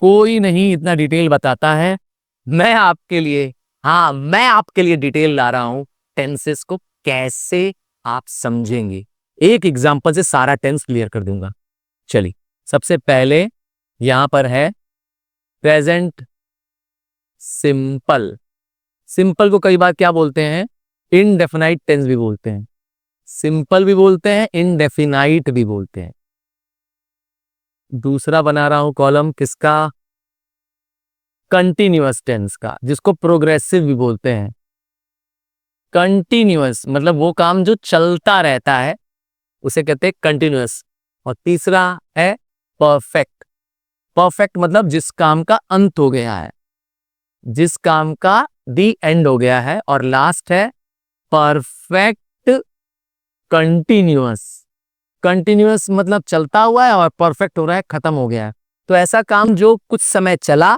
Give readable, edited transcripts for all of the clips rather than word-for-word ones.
कोई नहीं इतना डिटेल बताता है। मैं आपके लिए डिटेल ला रहा हूं। टेंसेस को कैसे आप समझेंगे, एक एग्जांपल से सारा टेंस क्लियर कर दूंगा। चलिए, सबसे पहले यहां पर है प्रेजेंट सिंपल। सिंपल को कई बार क्या बोलते हैं, इनडेफिनाइट टेंस भी बोलते हैं, सिंपल भी बोलते हैं, इनडेफिनाइट भी बोलते हैं। दूसरा बना रहा हूं कॉलम किसका, कंटिन्यूअस टेंस का, जिसको प्रोग्रेसिव भी बोलते हैं। कंटिन्यूअस मतलब वो काम जो चलता रहता है उसे कहते हैं कंटिन्यूअस। और तीसरा है परफेक्ट। परफेक्ट मतलब जिस काम का अंत हो गया है, जिस काम का दी एंड हो गया है। और लास्ट है परफेक्ट कंटिन्यूअस। कंटिन्यूअस मतलब चलता हुआ है, और परफेक्ट हो रहा है, खत्म हो गया है। तो ऐसा काम जो कुछ समय चला,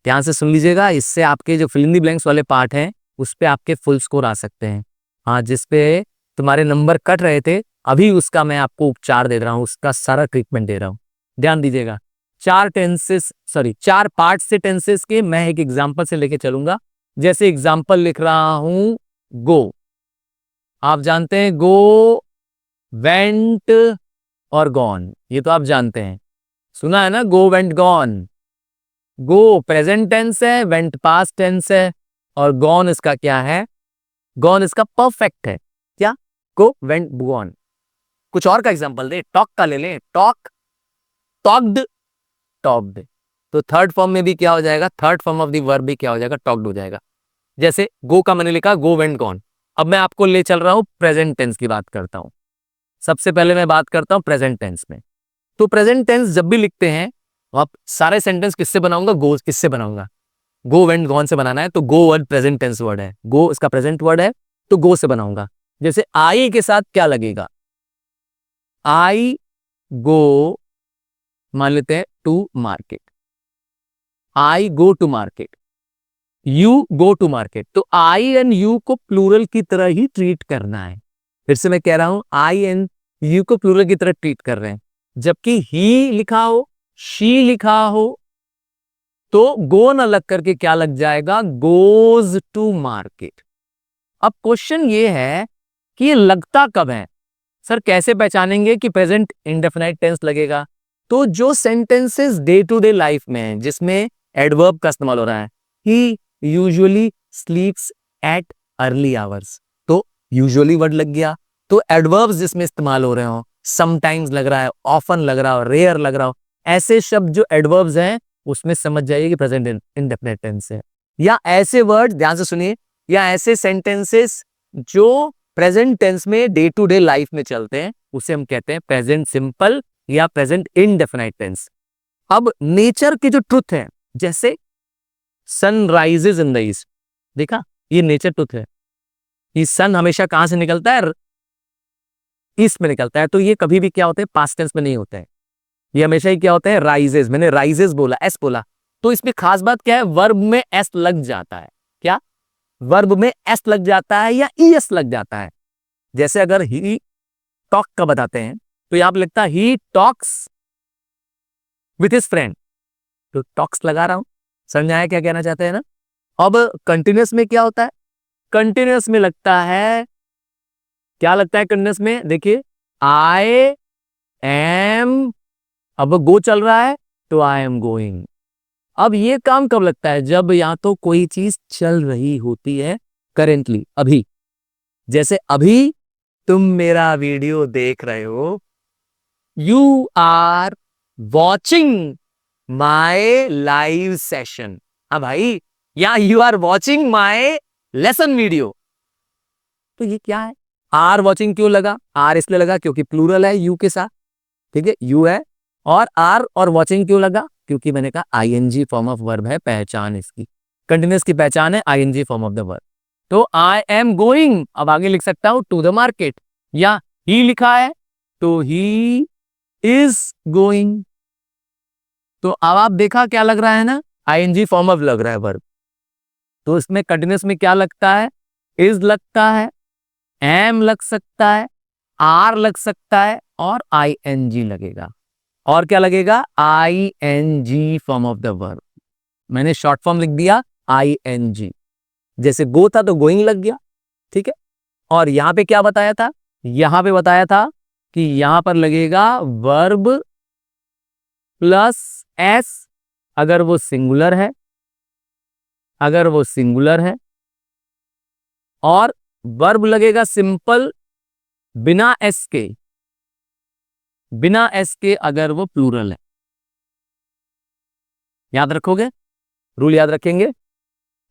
ध्यान से सुन लीजिएगा, इससे आपके जो फिल इन द ब्लैंक्स वाले पार्ट हैं उस पे आपके फुल स्कोर आ सकते हैं। हाँ, जिस पे तुम्हारे नंबर कट रहे थे, अभी उसका मैं आपको उपचार दे रहा हूं, उसका सारा ट्रीटमेंट दे रहा हूं। ध्यान दीजिएगा, चार पार्ट से टेंसेस के मैं एक एग्जांपल से लेके चलूंगा। जैसे एग्जांपल लिख रहा हूं गो। आप जानते हैं गो, वेंट और गॉन, ये तो आप जानते हैं, सुना है ना, गो वेंट गॉन। गो प्रेजेंट टेंस है, वेंट पास्ट टेंस है, और गॉन इसका क्या है, गॉन इसका परफेक्ट है। क्या, गो वेंट गॉन। कुछ और का एग्जांपल दे, टॉक का ले ले, टॉक, टॉक्ड, टॉक्ड। तो थर्ड फॉर्म में भी क्या हो जाएगा, third form of the verb भी क्या हो जाएगा, टॉक्ड हो जाएगा। जैसे गो का मैंने लिखा गो वेंट गॉन। अब मैं आपको ले चल रहा हूं प्रेजेंट टेंस की बात करता हूं। सबसे पहले मैं बात करता हूं प्रेजेंट टेंस में। तो प्रेजेंट टेंस जब भी लिखते हैं, आप सारे सेंटेंस किससे बनाऊंगा, गो किससे बनाऊंगा, गो वेंट गॉन से बनाना है। तो गो वर्ड प्रेजेंट टेंस वर्ड है, गो इसका प्रेजेंट वर्ड है, तो गो से बनाऊंगा। जैसे आई के साथ क्या लगेगा, आई गो, मान लेते हैं to market, I go to market, you go to market. तो आई एंड यू को प्लूरल की तरह ही ट्रीट करना है। फिर से मैं कह रहा हूं, आई एंड यू को प्लूरल की तरह ट्रीट कर रहे हैं। जबकि ही लिखा हो, शी लिखा हो, तो गो न लग करके क्या लग जाएगा, गोज टू मार्केट। अब क्वेश्चन ये है कि ये लगता कब है, सर कैसे पहचानेंगे कि प्रेजेंट इंडेफिनाइट टेंस लगेगा। तो जो sentences day to day life में है, जिसमें एडवर्ब का इस्तेमाल हो रहा है, he usually sleeps at early hours, तो यूजुअली वर्ड लग गया। तो एडवर्ब्स जिसमें इस्तेमाल हो रहे हो, समटाइम्स लग रहा है, ऑफन लग रहा हो, रेयर लग रहा हो, ऐसे शब्द जो एडवर्ब्स हैं उसमें समझ जाइए कि प्रेजेंट इंडेफिनाइट टेंस है। या ऐसे वर्ड, ध्यान से सुनिए, या ऐसे सेंटेंसेस जो प्रेजेंट टेंस में डे टू डे लाइफ में चलते हैं, उसे हम कहते हैं प्रेजेंट सिंपल या प्रेजेंट इनडेफिनाइट टेंस। अब नेचर की जो ट्रुथ है, जैसे sun rises in the east, देखा, ये नेचर ट्रुथ है। ये सन हमेशा कहां से निकलता है, ईस्ट में निकलता है। तो ये कभी भी क्या होता है, पास्ट टेंस में नहीं होता है, ये हमेशा ही क्या होता है, राइजेज। मैंने राइजेज बोला, एस बोला, तो इसमें खास बात क्या है, वर्ब में एस लग जाता है। क्या, वर्ब में एस लग जाता है या ईएस लग जाता है। जैसे अगर ही टॉक का बताते हैं, तो यहां पर लिखता है he talks with his friend, तो टॉक्स लगा रहा हूं, समझ आया क्या कहना चाहते हैं ना। अब कंटिन्यूअस में क्या होता है, कंटिन्यूअस में लगता है, क्या लगता है कंटिन्यूअस में, देखिए, आई एम, अब गो चल रहा है तो आई एम गोइंग। अब ये काम कब लगता है, जब या तो कोई चीज चल रही होती है करेंटली, अभी, जैसे अभी तुम मेरा वीडियो देख रहे हो, you are watching my live session. हाँ भाई, या you are watching my lesson video. तो ये क्या है, आर वॉचिंग क्यों लगा, आर इसलिए लगा क्योंकि प्लूरल है यू के साथ, ठीक है, यू है। और आर और वॉचिंग क्यों लगा, क्योंकि मैंने कहा आईएनजी फॉर्म ऑफ वर्ब है, पहचान इसकी, कंटिन्यूअस की पहचान है ING form of the verb. तो आई एम गोइंग, अब आगे लिख सकता हूं टू द मार्केट, या ही लिखा है तो ही इज गोइंग। तो अब आप देखा क्या लग रहा है ना, आईएनजी फॉर्म ऑफ लग रहा है वर्ब। तो इसमें कंटिन्यूअस में क्या लगता है, इज लगता है, एम लग सकता है, आर लग सकता है, और आईएनजी लगेगा। और क्या लगेगा, ing form of the verb. मैंने शॉर्ट फॉर्म लिख दिया ing, जैसे गो था तो गोइंग लग गया, ठीक है। और यहां पे क्या बताया था, यहां पे बताया था कि यहां पर लगेगा वर्ब प्लस एस, अगर वो सिंगुलर है, अगर वो सिंगुलर है, और वर्ब लगेगा सिंपल बिना एस के, बिना एस के अगर वो प्लूरल है। याद रखोगे, रूल याद रखेंगे।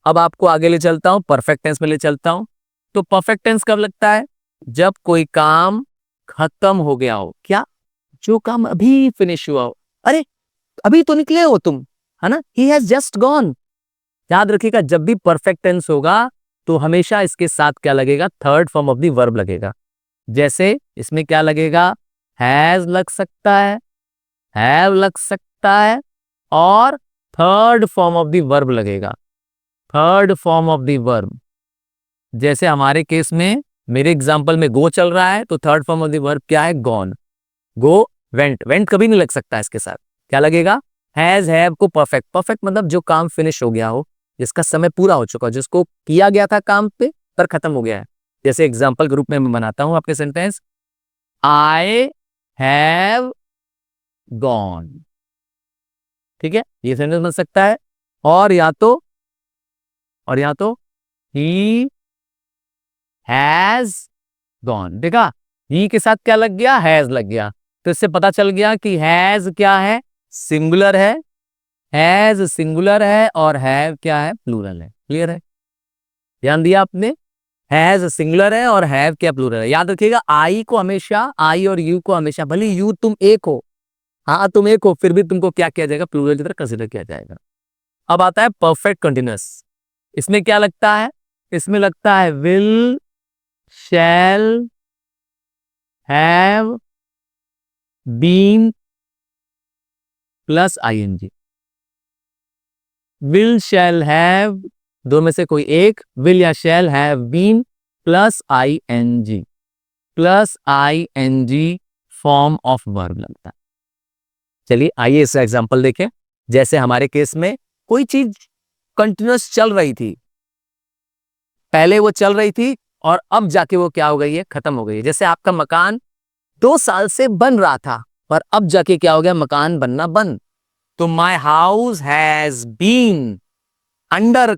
अब आपको आगे ले चलता हूं, परफेक्ट टेंस में ले चलता हूं। तो परफेक्ट टेंस कब लगता है, जब कोई काम खत्म हो गया हो। क्या, जो काम अभी फिनिश हुआ हो, अरे अभी तो निकले हो तुम, है ना, ही हैज जस्ट गॉन। याद रखिएगा, जब भी परफेक्ट टेंस होगा तो हमेशा इसके साथ क्या लगेगा, third form of the verb लगेगा। जैसे इसमें क्या लगेगा, हैज लग सकता है, हैव लग सकता है, और third form of the verb लगेगा, third form of the verb. जैसे हमारे केस में, मेरे एग्जांपल में गो चल रहा है, तो third form of the verb क्या है, गॉन। गो वेंट, वेंट कभी नहीं लग सकता इसके साथ, क्या लगेगा, हैज हैव को परफेक्ट, परफेक्ट मतलब जो काम फिनिश हो गया हो, जिसका समय पूरा हो चुका हो, जिसको किया गया था काम पे पर खत्म हो गया है। जैसे एग्जांपल ग्रुप में मैं बनाता हूं आपके सेंटेंस, आई हैव गॉन, ठीक है, ये सेंटेंस बन सकता है। और या तो, और या तो ही हैज गॉन। देखा, ही के साथ क्या लग गया, हैज लग गया, तो इससे पता चल गया कि हैज क्या है, सिंगुलर है, हैज सिंगुलर है, और हैव क्या है, प्लूरल है। क्लियर है, ध्यान दिया आपने, हैज सिंगुलर है और हैव क्या, प्लूरल है। याद रखिएगा, आई को हमेशा, आई और यू को हमेशा, भले यू तुम एक हो, हाँ तुम एक हो, फिर भी तुमको क्या किया जाएगा, प्लूरल की तरह कंसिडर किया जाएगा। अब आता है परफेक्ट कंटिन्यूअस। इसमें क्या लगता है, इसमें लगता है will, shall, have, been plus ING. Will, shall, have, दो में से कोई एक, विल या shall, have, been plus ING, plus ING form of verb लगता है। चलिए आइए इसका एग्जांपल देखें। जैसे हमारे केस में कोई चीज कंटिन्यूअस चल रही थी, पहले वो चल रही थी और अब जाके वो क्या हो गई है, खत्म हो गई है। जैसे आपका मकान 2 साल से बन रहा था, पर अब जाके क्या हो गया, मकान बनना बंद। तो my house has been under,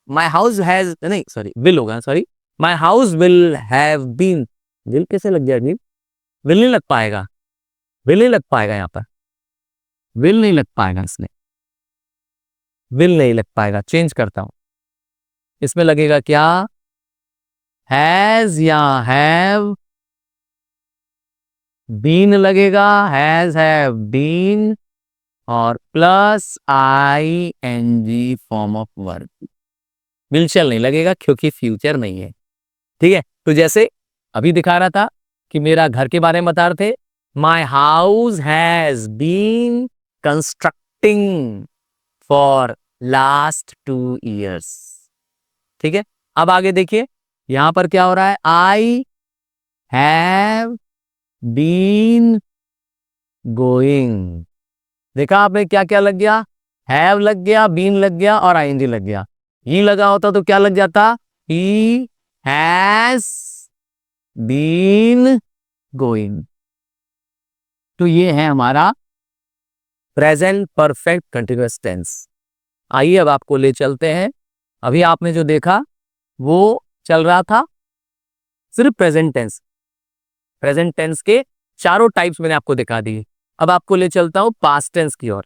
my house has, नहीं सॉरी विल होगा, sorry, my house will have been, will कैसे लग गया जी, विल नहीं लग पाएगा, विल नहीं लग पाएगा, यहां पर विल नहीं लग पाएगा, इसमें विल नहीं लग पाएगा। चेंज करता हूं, इसमें लगेगा क्या, हैज या हैव बीन लगेगा, हैज हैव बीन, और plus ING form of verb. Will shall नहीं लगेगा क्योंकि फ्यूचर नहीं है, ठीक है। तो जैसे अभी दिखा रहा था कि मेरा घर के बारे में बता रहे थे, my house has been constructing for last 2 years, ठीक है। अब आगे देखिए, यहां पर क्या हो रहा है, आई हैव बीन गोइंग। देखा आपने क्या क्या लग गया, हैव लग गया, बीन लग गया, और आईएनजी लग गया। ही लगा होता तो क्या लग जाता, ही हैज बीन गोइंग। तो ये है हमारा प्रेजेंट परफेक्ट कंटिन्यूअस टेंस। आइए अब आपको ले चलते हैं, अभी आपने जो देखा वो चल रहा था सिर्फ प्रेजेंट टेंस, प्रेजेंट टेंस के चारों टाइप्स मैंने आपको दिखा दिए। अब आपको ले चलता हूं पास्ट टेंस की ओर।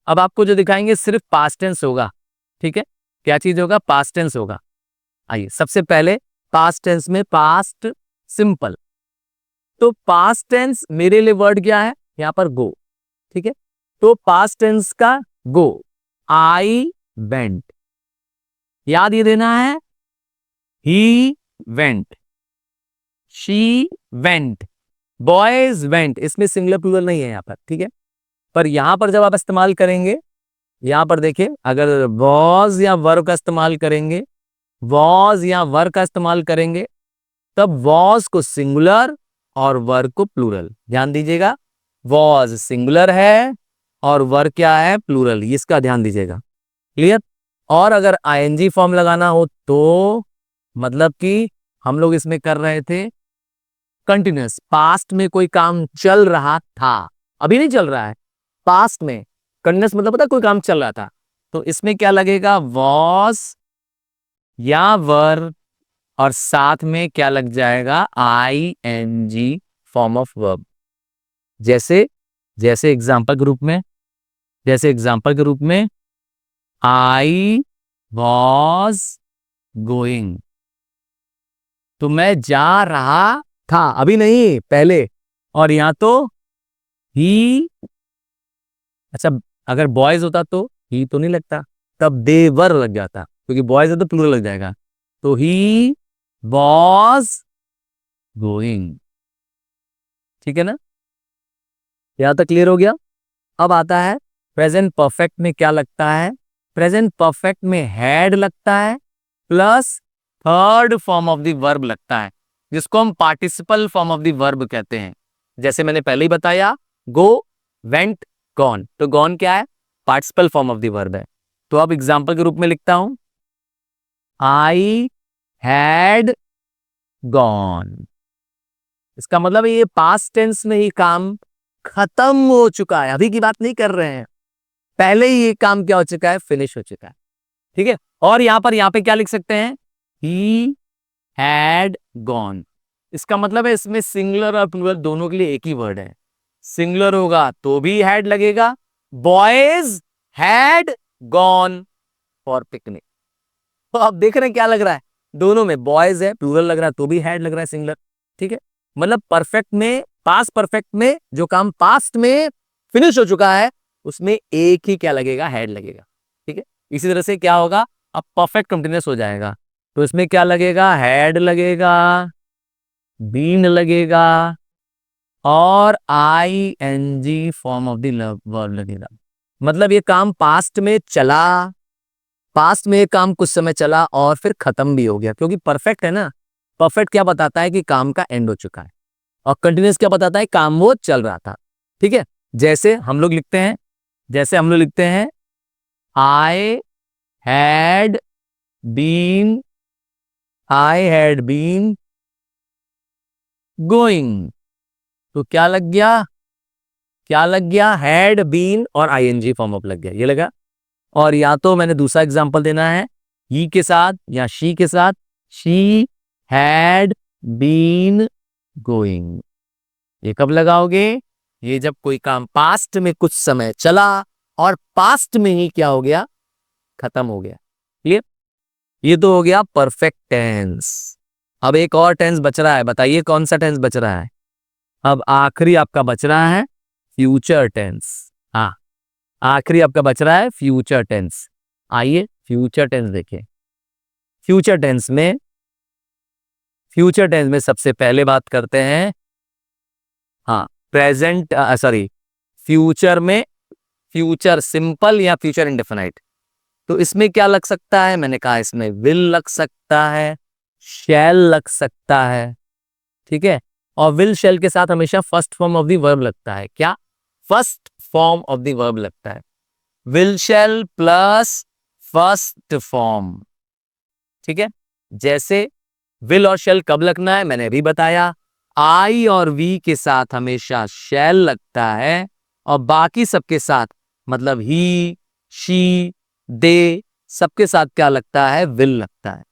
अब आपको जो दिखाएंगे सिर्फ पास्ट टेंस होगा, ठीक है। क्या चीज होगा, पास्ट टेंस होगा। आइए सबसे पहले पास्ट टेंस में पास्ट सिंपल। तो पास्ट टेंस मेरे लिए वर्ड क्या है, यहां पर गो, ठीक है। तो पास्ट टेंस का गो, आई वेंट, याद ये देना है, he went, she went, boys went. इसमें सिंगुलर प्लूरल नहीं है यहां पर, ठीक है। पर यहां पर जब आप इस्तेमाल करेंगे, यहां पर देखिए, अगर वॉज या वर का इस्तेमाल करेंगे, वॉज या वर का इस्तेमाल करेंगे, तब वॉज को सिंगुलर और वर को प्लूरल। ध्यान दीजिएगा, वॉज सिंगुलर है और वर क्या है, प्लूरल, इसका ध्यान दीजिएगा। क्लियर। और अगर आईएनजी फॉर्म लगाना हो तो मतलब कि हम लोग इसमें कर रहे थे कंटिन्यूअस, पास्ट में कोई काम चल रहा था, अभी नहीं चल रहा है, पास्ट में। कंटिन्यूअस मतलब पता है, कोई काम चल रहा था, तो इसमें क्या लगेगा, वॉज या वर, और साथ में क्या लग जाएगा, I N G form of verb. जैसे जैसे एग्जाम्पल के रूप में, जैसे एग्जाम्पल के रूप में आई वॉज गोइंग, तो मैं जा रहा था, अभी नहीं पहले। और यहां तो ही, अच्छा अगर बॉयज होता तो ही तो नहीं लगता, तब दे वर लग जाता, क्योंकि बॉयज है तो प्लूरल लग जाएगा। तो ही वॉज गोइंग। ठीक है ना, यहां तक क्लियर हो गया। अब आता है प्रेजेंट परफेक्ट में क्या लगता है, प्रेजेंट परफेक्ट में हैड लगता है plus third form of the verb लगता है, जिसको हम participle form of the verb कहते हैं। जैसे मैंने पहले ही बताया, गो, वेंट, गॉन, तो गॉन क्या है, participle form of the verb है। तो अब एग्जांपल के रूप में लिखता हूं, आई हैड गॉन, इसका मतलब ये पास्ट टेंस में ही काम खत्म हो चुका है, अभी की बात नहीं कर रहे हैं, पहले ही ये काम क्या हो चुका है, फिनिश हो चुका है। ठीक है। और यहां पे क्या लिख सकते हैं, ही हैड गॉन, इसका मतलब है इसमें सिंगुलर और प्लूरल दोनों के लिए एक ही वर्ड है। सिंगुलर होगा तो भी हैड लगेगा, boys had gone for picnic. तो आप देख रहे हैं क्या लग रहा है, दोनों में बॉयज है, प्लूरल लग रहा है तो भी हैड लग रहा है, सिंगुलर। ठीक है, मतलब परफेक्ट में, पास्ट परफेक्ट में जो काम पास्ट में फिनिश हो चुका है उसमें एक ही क्या लगेगा, हैड लगेगा। ठीक है, इसी तरह से क्या होगा, अब परफेक्ट कंटिन्यूअस हो जाएगा, तो इसमें क्या लगेगा, हैड लगेगा, बीन लगेगा, और I N G form of the verb लगेगा। मतलब ये काम पास्ट में चला, पास्ट में ये काम कुछ समय चला और फिर खत्म भी हो गया, क्योंकि परफेक्ट है ना। परफेक्ट क्या बताता है कि काम का एंड हो चुका है, और कंटिन्यूअस क्या बताता है, काम वो चल रहा था। ठीक है, जैसे हम लोग लिखते हैं, जैसे हम लोग लिखते हैं, I had been, I had been going, तो क्या लग गया, क्या लग गया, हैड बीन और आईएनजी फॉर्म ऑफ लग गया, ये लगा। और या तो मैंने दूसरा एग्जांपल देना है ही के साथ या शी के साथ, शी हैड बीन गोइंग, ये कब लगाओगे, ये जब कोई काम पास्ट में कुछ समय चला और पास्ट में ही क्या हो गया, खत्म हो गया। क्लियर, ये तो हो गया परफेक्ट टेंस। अब एक और टेंस बच रहा है, बताइए कौन सा टेंस बच रहा है। अब आखिरी आपका बच रहा है फ्यूचर टेंस। हाँ, आखिरी आपका बच रहा है फ्यूचर टेंस। आइए फ्यूचर टेंस देखें। फ्यूचर टेंस में, फ्यूचर टेंस में सबसे पहले बात करते हैं, हाँ प्रेजेंट, सॉरी फ्यूचर में, फ्यूचर सिंपल या फ्यूचर इंडेफिनाइट, तो इसमें क्या लग सकता है, मैंने कहा इसमें विल लग सकता है, शैल लग सकता है। ठीक है, और विल शैल के साथ हमेशा first form of the verb लगता है, क्या, first form of the verb लगता है, will shall plus first form. ठीक है, जैसे विल और शैल कब लगना है मैंने अभी बताया, आई और वी के साथ हमेशा शैल लगता है, और बाकी सबके साथ मतलब ही, शी, दे, सबके साथ क्या लगता है, विल लगता है।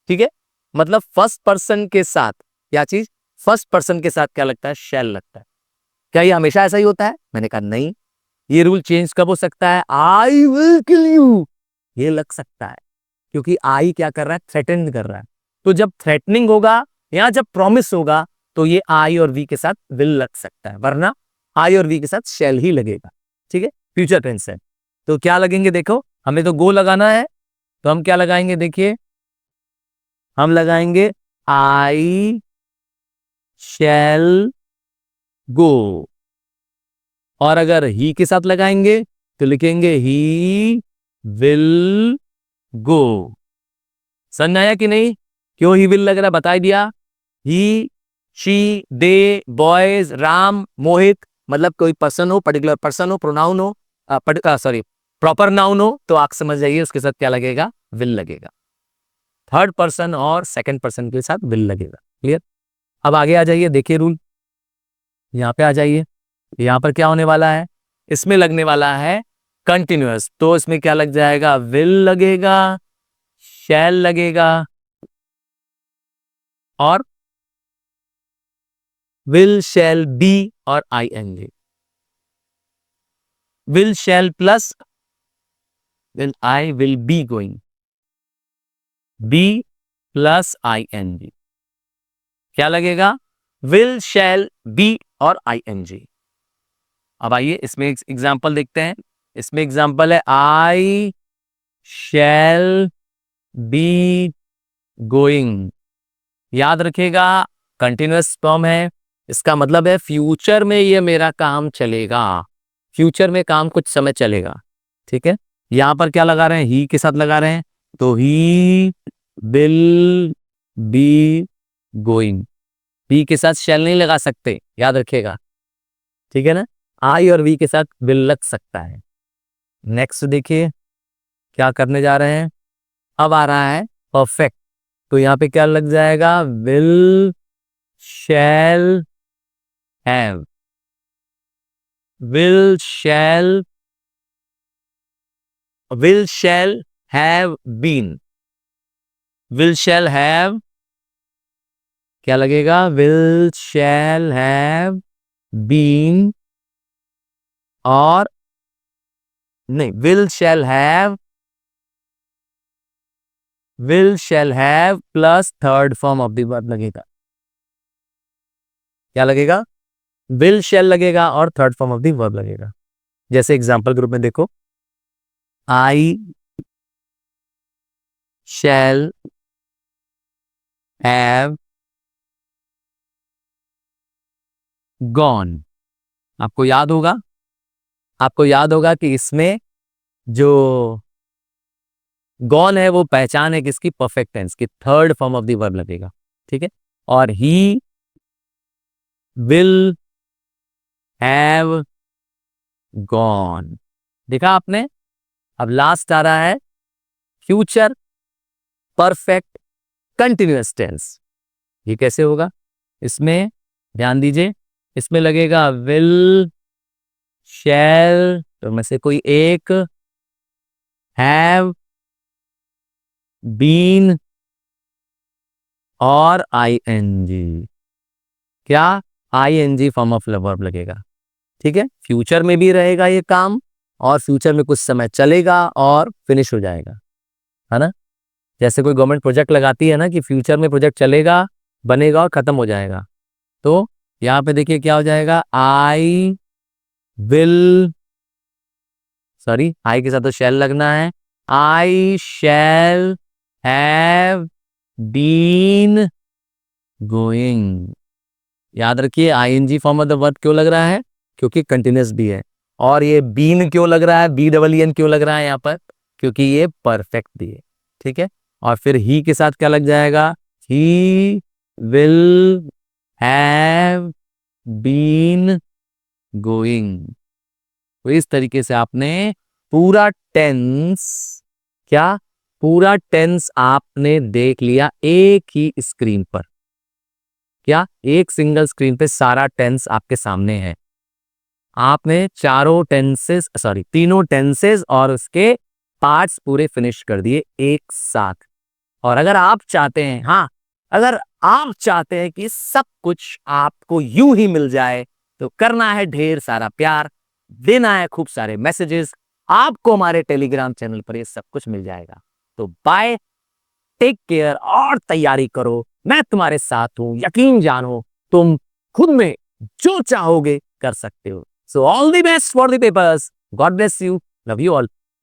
ठीक है, मतलब फर्स्ट पर्सन के साथ क्या चीज, फर्स्ट पर्सन के साथ क्या लगता है, शैल लगता है। क्या ये हमेशा ऐसा ही होता है, मैंने कहा नहीं, ये रूल चेंज कब हो सकता है, आई विल किल यू, ये लग सकता है, क्योंकि आई क्या कर रहा है, थ्रेटन कर रहा है। तो जब थ्रेटनिंग होगा या जब प्रॉमिस होगा तो ये आई और वी के साथ विल लग सकता है, वरना आई और वी के साथ शैल ही लगेगा। ठीक है, फ्यूचर टेंस है, तो क्या लगेंगे, देखो हमें तो गो लगाना है, तो हम क्या लगाएंगे, देखिए हम लगाएंगे आई शैल गो, और अगर ही के साथ लगाएंगे तो लिखेंगे ही विल गो। समझ आया कि नहीं, क्यों ही विल लग रहा है, बता दिया। ही, शी, दे, बॉयज, राम, मोहित, मतलब कोई पर्सन हो, पर्टिकुलर पर्सन हो, प्रोनाउन हो, सॉरी प्रॉपर नाउन हो, तो आप समझ जाइए उसके साथ क्या लगेगा, विल लगेगा। थर्ड पर्सन और सेकंड पर्सन के साथ विल लगेगा। क्लियर? अब आगे आ जाइए, देखिए रूल, यहां पे आ जाइए। यहां पर क्या होने वाला है, इसमें लगने वाला है कंटिन्यूअस, तो इसमें क्या लग जाएगा, विल लगेगा, शैल लगेगा और विल शैल बी और ING. Will shall plus will I will be going, be plus ING क्या लगेगा, विल शैल बी और आईएनजी। अब आइए इसमें एग्जांपल देखते हैं। इसमें एग्जांपल है आई शैल बी गोइंग। याद रखिएगा कंटिन्यूअस फॉर्म है, इसका मतलब है फ्यूचर में ये मेरा काम चलेगा, फ्यूचर में काम कुछ समय चलेगा। ठीक है, यहां पर क्या लगा रहे हैं, ही के साथ लगा रहे हैं, तो he will be going. Be के साथ शैल नहीं लगा सकते, याद रखिएगा। ठीक है ना, आई और वी के साथ विल लग सकता है। नेक्स्ट देखिए क्या करने जा रहे हैं, अब आ रहा है परफेक्ट, तो यहां पे क्या लग जाएगा, will shall have, will shall, will shall have been, will shall have क्या लगेगा, विल शैल हैव बीन और नहीं, will shall have plus third form of the verb लगेगा। क्या लगेगा, विल शैल लगेगा और third form of the verb लगेगा। जैसे एग्जांपल ग्रुप में देखो, आई शैल हैव गॉन। आपको याद होगा, आपको याद होगा कि इसमें जो गॉन है वो पहचान है किसकी, परफेक्ट टेंस की, third form of the verb लगेगा। ठीक है, और ही विल हैव गॉन, देखा आपने। अब लास्ट आ रहा है फ्यूचर परफेक्ट कंटिन्यूअस टेंस। ये कैसे होगा, इसमें ध्यान दीजिए, इसमें लगेगा विल शैल, तो में से कोई एक, हैव बीन और आईएनजी। क्या, आईएनजी फॉर्म ऑफ वर्ब लगेगा। ठीक है, फ्यूचर में भी रहेगा ये काम और फ्यूचर में कुछ समय चलेगा और फिनिश हो जाएगा, है ना। जैसे कोई गवर्नमेंट प्रोजेक्ट लगाती है ना कि फ्यूचर में प्रोजेक्ट चलेगा, बनेगा और खत्म हो जाएगा, तो यहां पे देखिए क्या हो जाएगा, आई विल, सॉरी आई के साथ तो शैल लगना है, I shall have been going. याद रखिए ING form of the verb क्यों लग रहा है, क्योंकि कंटिन्यूअस भी है। और ये बीन क्यों लग रहा है, बी डबल एन क्यों लग रहा है यहाँ पर, क्योंकि ये परफेक्ट भी है। ठीक है, और फिर ही के साथ क्या लग जाएगा, he will have been going. तो इस तरीके से आपने पूरा टेंस, क्या पूरा टेंस आपने देख लिया एक ही स्क्रीन पर। क्या, एक सिंगल स्क्रीन पे सारा टेंस आपके सामने है। आपने चारों टेंसेस, सॉरी तीनों टेंसेस और उसके पार्ट्स पूरे फिनिश कर दिए एक साथ। और अगर आप चाहते हैं, हाँ अगर आप चाहते हैं कि सब कुछ आपको यूं ही मिल जाए, तो करना है ढेर सारा प्यार, देना है खूब सारे मैसेजेस, आपको हमारे टेलीग्राम चैनल पर ये सब कुछ मिल जाएगा। तो बाय, टेक केयर और तैयारी करो, मैं तुम्हारे साथ हूं, यकीन जानो तुम खुद में जो चाहोगे कर सकते हो। So all the best for the papers, God bless you, love you all.